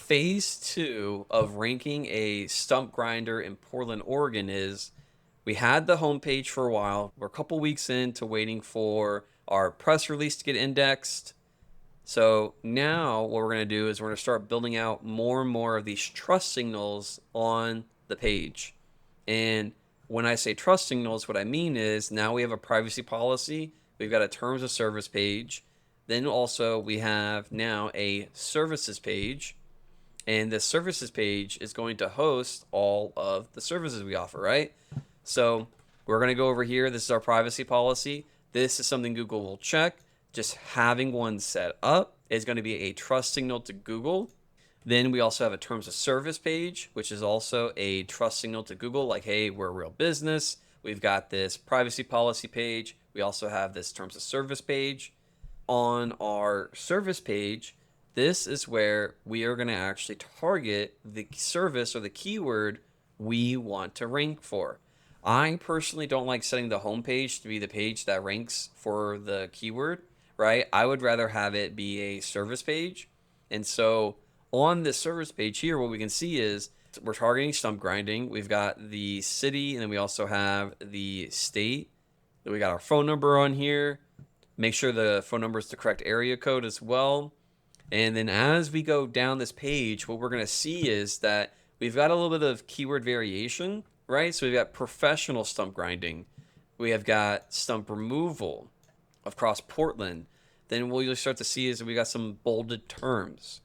phase two of ranking a stump grinder in Portland, Oregon is we had the homepage for a while. We're a couple weeks into waiting for our press release to get indexed. So now what we're going to do is we're going to start building out more and more of these trust signals on the page. And when I say trust signals, what I mean is now we have a privacy policy. We've got a terms of service page. Then also we have now a services page. And the services page is going to host all of the services we offer, right? So we're going to go over here. This is our privacy policy. This is something Google will check. Just having one set up is going to be a trust signal to Google. Then we also have a terms of service page, which is also a trust signal to Google, like, hey, we're a real business. We've got this privacy policy page. We also have this terms of service page. On our service page, this is where we are going to actually target the service or the keyword we want to rank for. I personally don't like setting the home page to be the page that ranks for the keyword, right? I would rather have it be a service page. And so on this service page here, what we can see is we're targeting stump grinding. We've got the city, and then we also have the state. Then we got our phone number on here. Make sure the phone number is the correct area code as well. And then as we go down this page, what we're going to see is that we've got a little bit of keyword variation, right? So we've got professional stump grinding. We have got stump removal across Portland. Then what you'll start to see is we got some bolded terms.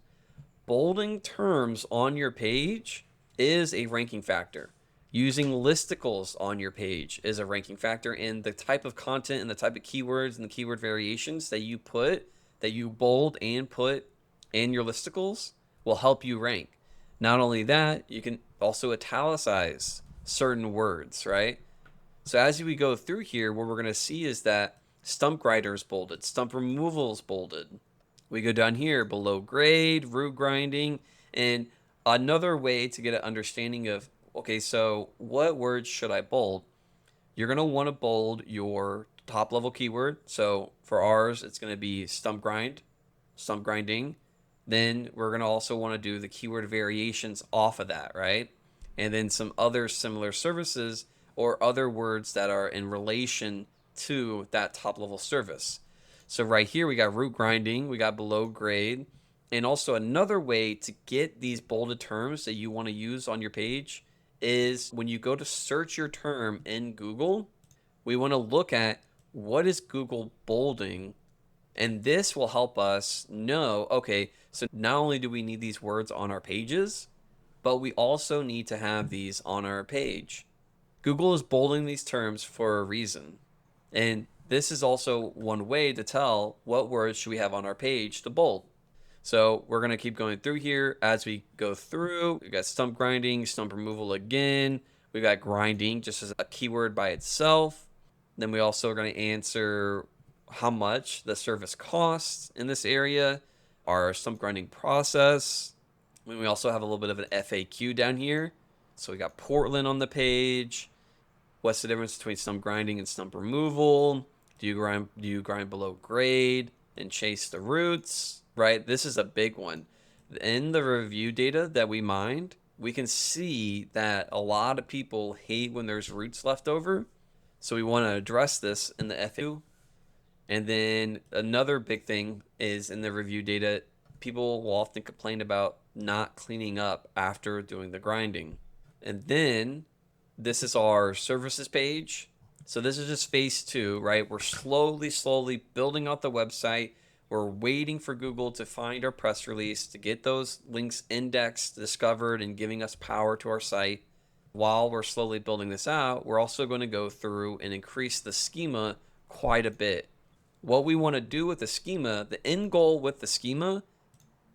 Bolding terms on your page is a ranking factor. Using listicles on your page is a ranking factor, in the type of content and the type of keywords and the keyword variations that you put, that you bold and put in your listicles will help you rank. Not only that, you can also italicize certain words, right? So as we go through here, what we're going to see is that stump grinder is bolded, stump removal is bolded. We go down here, below grade, root grinding, and another way to get an understanding of, okay, so what words should I bold? You're going to want to bold your top level keyword. So for ours, it's going to be stump grinding. Then we're going to also want to do the keyword variations off of that, right? And then some other similar services or other words that are in relation to that top level service. So right here, we got root grinding, we got below grade. And also another way to get these bolded terms that you want to use on your page is when you go to search your term in Google, we want to look at what is Google bolding. And this will help us know, okay, so not only do we need these words on our pages, but we also need to have these on our page. Google is bolding these terms for a reason. And this is also one way to tell what words should we have on our page to bold. So we're going to keep going through here as we go through. We got stump grinding, stump removal again. We got grinding just as a keyword by itself. Then we also are going to answer how much the service costs in this area, our stump grinding process. And we also have a little bit of an FAQ down here. So we got Portland on the page. What's the difference between stump grinding and stump removal? Do you grind below grade and chase the roots? Right? This is a big one. In the review data that we mined, we can see that a lot of people hate when there's roots left over. So we want to address this in the FAQ. And then another big thing is in the review data, people will often complain about not cleaning up after doing the grinding. And then this is our services page. So this is just phase two, right? We're slowly building out the website. We're waiting for Google to find our press release, to get those links indexed, discovered, and giving us power to our site. While we're slowly building this out, we're also going to go through and increase the schema quite a bit. What we want to do with the schema, the end goal with the schema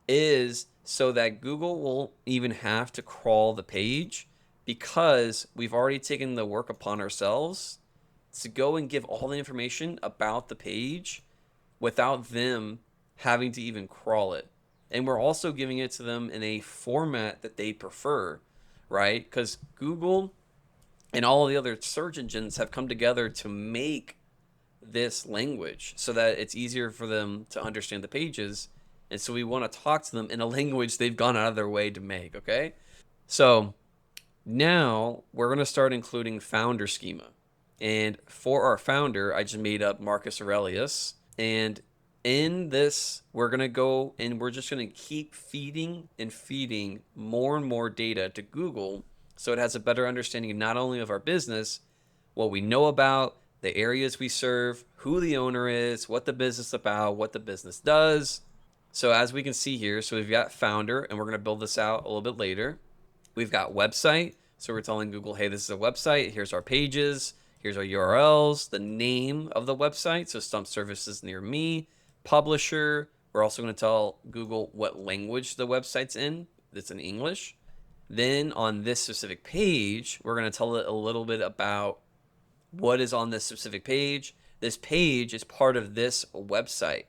is so that Google won't even have to crawl the page, because we've already taken the work upon ourselves to go and give all the information about the page without them having to even crawl it. And we're also giving it to them in a format that they prefer, right? Because Google and all the other search engines have come together to make this language so that it's easier for them to understand the pages. And so we want to talk to them in a language they've gone out of their way to make, okay? So now we're going to start including founder schema. And for our founder, I just made up Marcus Aurelius. And in this, we're going to go and we're just going to keep feeding and feeding more and more data to Google so it has a better understanding not only of our business, what we know about, the areas we serve, who the owner is, what the business is about, what the business does. So as we can see here, so we've got founder, and we're going to build this out a little bit later. We've got website. So we're telling Google, hey, this is a website. Here's our pages. Here's our URLs, the name of the website. So Stump Services Near Me. Publisher. We're also going to tell Google what language the website's in. It's in English. Then on this specific page, we're going to tell it a little bit about what is on this specific page. This page is part of this website,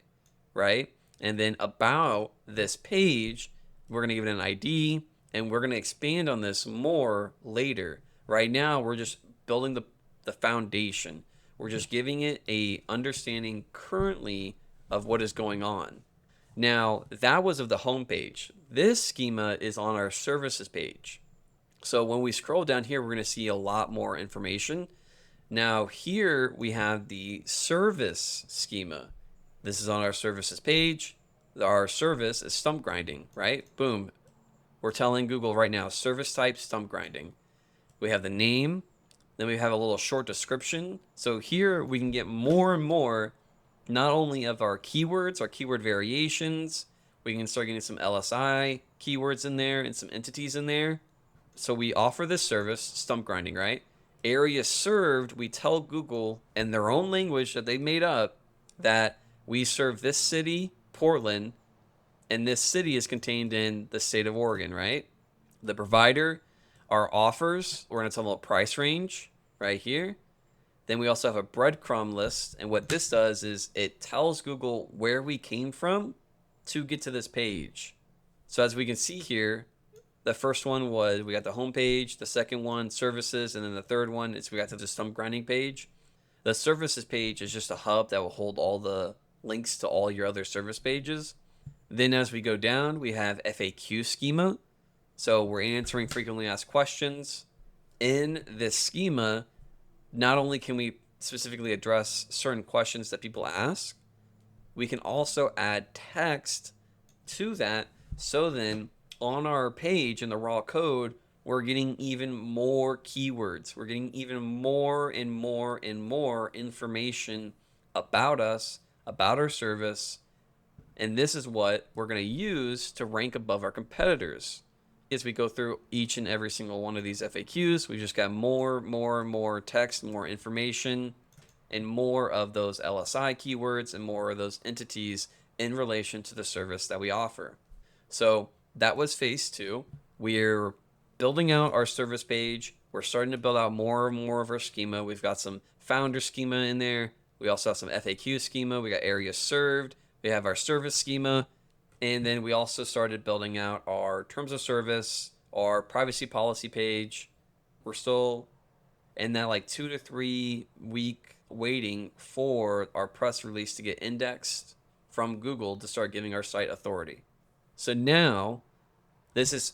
right? And then about this page, we're going to give it an ID, and we're going to expand on this more later. Right now, we're just building the foundation. We're just giving it a understanding currently of what is going on. Now, that was of the home page. This schema is on our services page. So when we scroll down here, we're going to see a lot more information. Now here we have the service schema. This is on our services page. Our service is stump grinding, right? Boom. We're telling Google right now, service type stump grinding. We have the name. Then we have a little short description. So here we can get more and more, not only of our keywords, our keyword variations. We can start getting some LSI keywords in there and some entities in there. So we offer this service, stump grinding, right? Area served, we tell Google in their own language that they made up that we serve this city, Portland, and this city is contained in the state of Oregon, right? The provider, our offers, we're going to tell them a price range right here. Then we also have a breadcrumb list. And what this does is it tells Google where we came from to get to this page. So as we can see here, the first one was we got the home page, the second one services, and then the third one is we got to the stump grinding page. The services page is just a hub that will hold all the links to all your other service pages. Then as we go down, we have FAQ schema. So we're answering frequently asked questions. In this schema, not only can we specifically address certain questions that people ask, we can also add text to that. So then on our page in the raw code, we're getting even more keywords. We're getting even more and more and more information about us, about our service. And this is what we're going to use to rank above our competitors. As we go through each and every single one of these FAQs, we just got more text, more information, and more of those LSI keywords and more of those entities in relation to the service that we offer. So that was phase 2. We're building out our service page. We're starting to build out more and more of our schema. We've got some founder schema in there. We also have some FAQ schema. We got area served. We have our service schema. And then we also started building out our terms of service, our privacy policy page. We're still in that like 2 to 3 week waiting for our press release to get indexed from Google to start giving our site authority. So now this is